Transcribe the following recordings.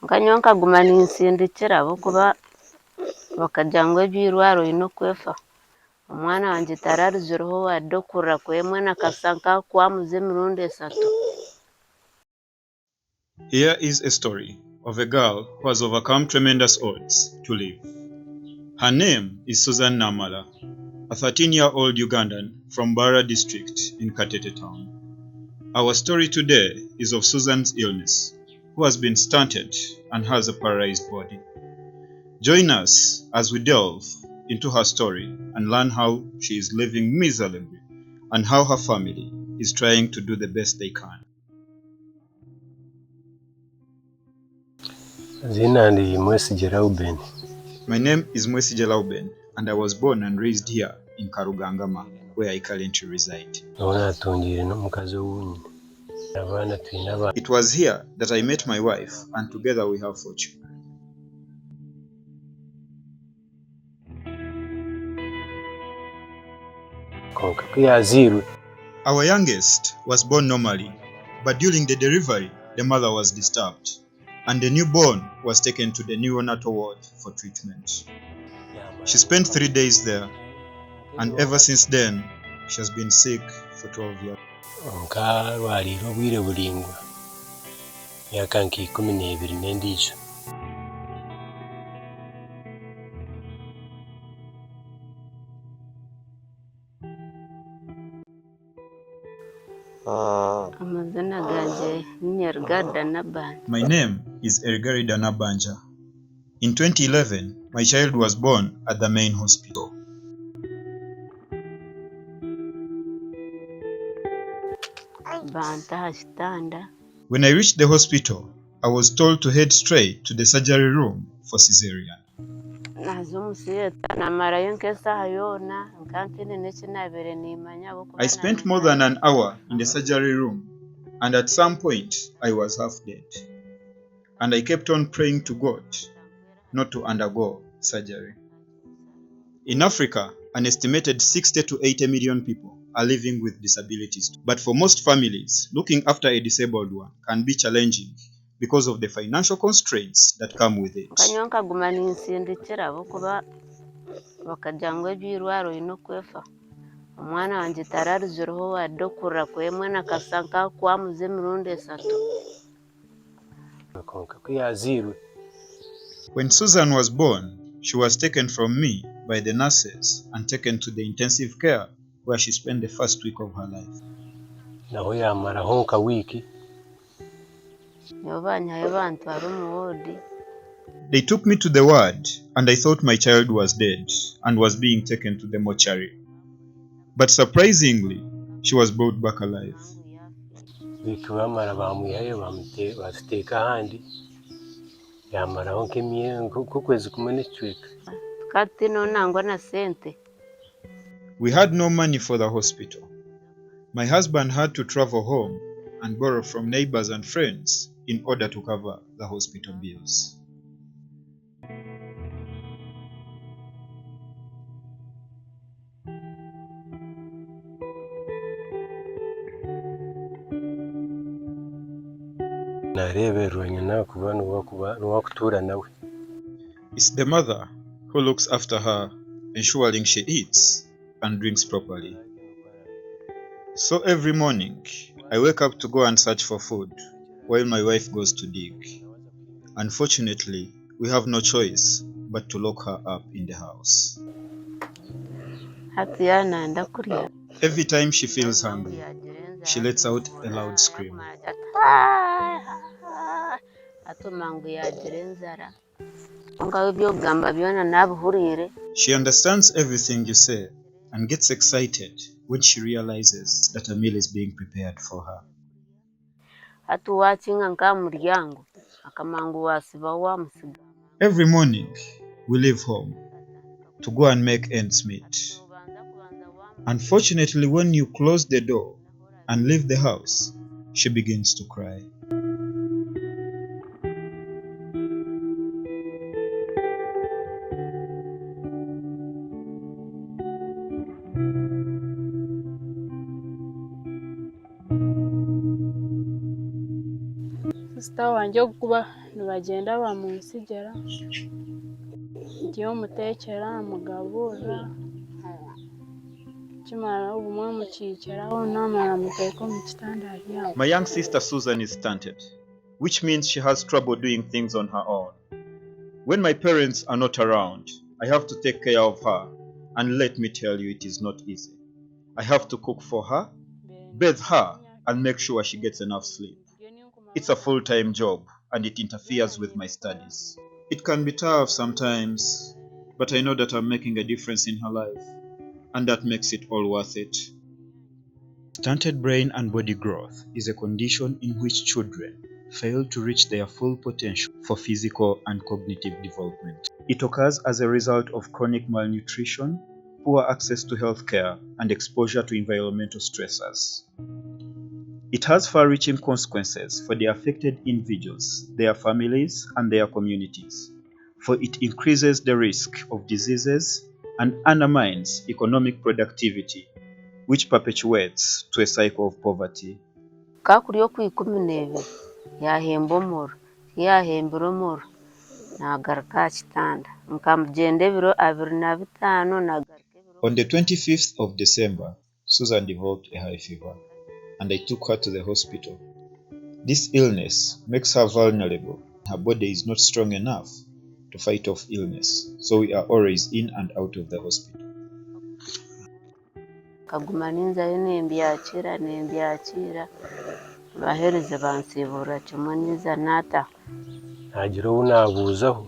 nkanyonka guma ninsindikira kuba bakajangwe byirwaro ino kwefa omwana wanje tararuzireho wadde okurra kwemwe nakasanka kwamuze emirundi 3. Here is a story of a girl who has overcome tremendous odds to live. Her name is Susan Namala, a 13-year-old Ugandan from Bara district in Katete town. Our story today is of Susan's illness, who has been stunted and has a paralyzed body. Join us as we delve into her story and learn how she is living miserably and how her family is trying to do the best they can. My name is Mwesigye and I was born and raised here in Karugangama, where I currently reside. It was here that I met my wife, and together we have 4 children. Our youngest was born normally, but during the delivery, the mother was disturbed, and the newborn was taken to the neonatal ward for treatment. She spent 3 days there, and ever since then, she has been sick for 12 years. My name is Ergarida Nabanja. In 2011, my child was born at the main hospital. When I reached the hospital, I was told to head straight to the surgery room for cesarean. I spent more than an hour in the surgery room, and at some point I was half dead. And I kept on praying to God not to undergo surgery. In Africa, an estimated 60 to 80 million people are living with disabilities. But for most families, looking after a disabled one can be challenging because of the financial constraints that come with it. When Susan was born, she was taken from me by the nurses and taken to the intensive care where she spent the first week of her life. They took me to the ward and I thought my child was dead and was being taken to the mortuary. But surprisingly, she was brought back alive. We had no money for the hospital. My husband had to travel home and borrow from neighbors and friends in order to cover the hospital bills. It's the mother who looks after her, ensuring she eats and drinks properly. So every morning, I wake up to go and search for food while my wife goes to dig. Unfortunately, we have no choice but to lock her up in the house. Every time she feels hungry, she lets out a loud scream. She understands everything you say and gets excited when she realizes that a meal is being prepared for her. Every morning, we leave home to go and make ends meet. Unfortunately, when you close the door and leave the house, she begins to cry. Sister wanje okuba nibagenda bamunsigera ndiyo mutekera mugabura kimara ubumwe mukikeraho namara muteka mu kitanda aryama. My young sister Susan is stunted, which means she has trouble doing things on her own. When my parents are not around, I have to take care of her, and let me tell you, it is not easy. I have to cook for her, bathe her, and make sure she gets enough sleep. It's a full-time job, and it interferes with my studies. It can be tough sometimes, but I know that I'm making a difference in her life, and that makes it all worth it. Stunted brain and body growth is a condition in which children fail to reach their full potential for physical and cognitive development. It occurs as a result of chronic malnutrition, poor access to healthcare, and exposure to environmental stressors. It has far-reaching consequences for the affected individuals, their families, and their communities, for it increases the risk of diseases and undermines economic productivity, which perpetuates to a cycle of poverty. kakuri yo kwikumi n'ebiri yahemba omuro yahembera omuro nagaruka kitanda nkamugenda ebiro 25 nagaruka ebiro. On the 25th of December, Susan developed a high fever, and I took her to the hospital. This illness makes her vulnerable. Her body is not strong enough to fight off illness, so we are always in and out of the hospital. Kaguma ninzayo nembyakira bahereze bansibura kimwe niza nata ntagira uwo nabuzaho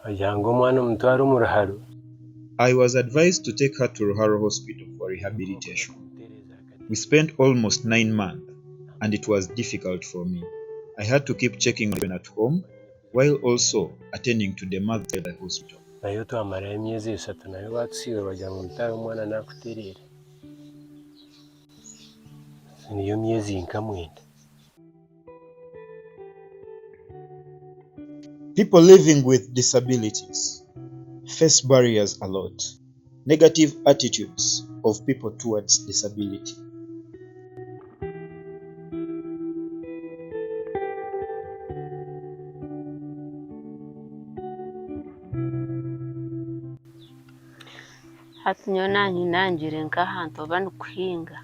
agira ngo umwana umutware mu ruharo. I was advised to take her to Ruharo Hospital for rehabilitation. We spent almost 9 months, and it was difficult for me. I had to keep checking on at home, while also attending to the mother at the hospital. nayo twamarayo emyezi 3 nayo batusiiba bagira ngo umutware umwana nakuterere niyo myezi nka 9. People living with disabilities face barriers a lot. Negative attitudes of people towards disability. hati nyo nangire nk'ahantu oba nikuhinga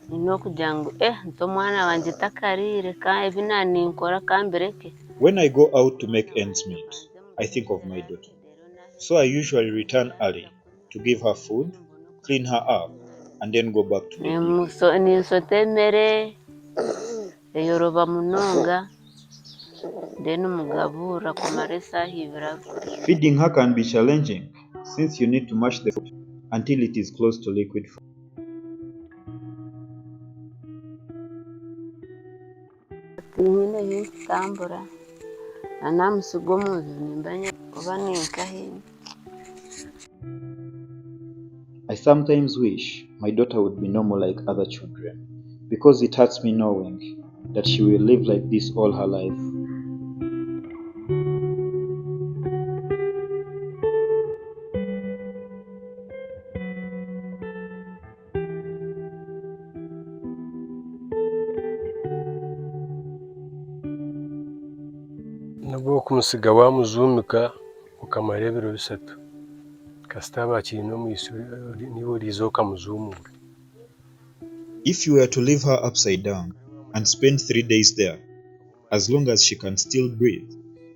nino kugira ngo nto omwana wanje takarire kandi ebi naninkora kambireke. When I go out to make ends meet, I think of my daughter. So I usually return early to give her food, clean her up, and then go back to the DP. Ninsota emere eyoroba munonga then mugabura kumara esaaha 2. Feeding her can be challenging since you need to mash the food until it is close to liquid form. nyine yitambura anamusigo muzi nimbanye oba ninkahinga. I sometimes wish my daughter would be normal like other children, because it hurts me knowing that she will live like this all her life. nabwo kumusiga wamuzumika ukamara ebiro 3 kasita bakiri no mu isuri nibo rizo kamuzumura. If you were to leave her upside down and spend 3 days there, as long as she can still breathe,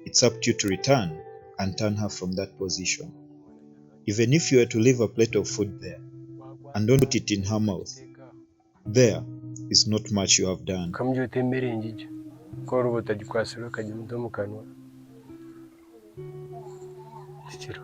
it's up to you to return and turn her from that position. Even if you were to leave a plate of food there and don't put it in her mouth, there is not much you have done. Kamyo temere njije ko robota gikwasiro kajya mu kanwa tikiro.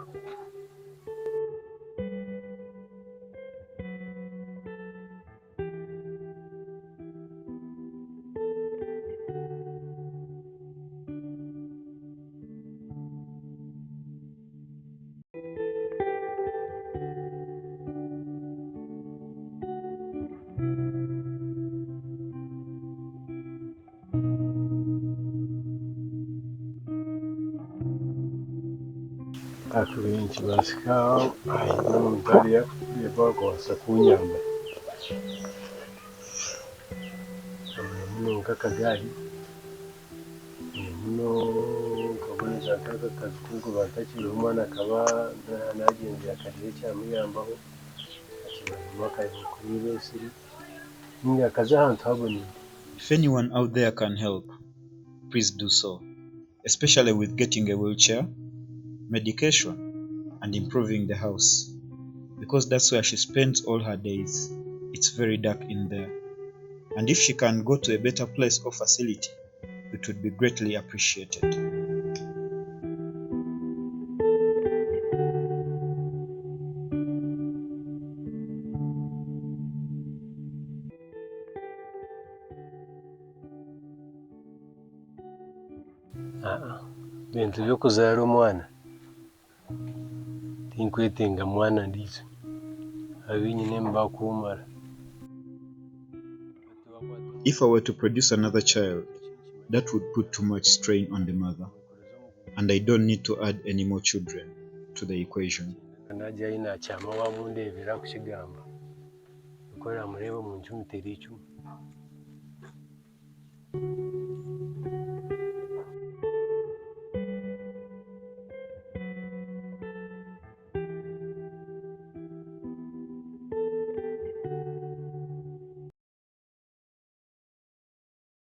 Akubenshi basika ayi mutariya yebakwasa kunyamba munonga kagari nk'aka kazi k'ukuba ntakiriho umwana akaba nagendera akarere cyamuyambaho akibazima akaza kuri besiri akaza ahantu haboneye. If anyone out there can help, please do so, especially with getting a wheelchair, medication, and improving the house, because that's where she spends all her days. It's very dark in there, and if she can go to a better place or facility, it would be greatly appreciated. Bintu byo kuzaara omwana tinkwetenga mwana ndizo abinyine mbakumara. If I were to produce another child, that would put too much strain on the mother, and I don't need to add any more children to the equation. Najya inacyama wamundebera kukigamba ukorera murebe mu ncu mutera icumu.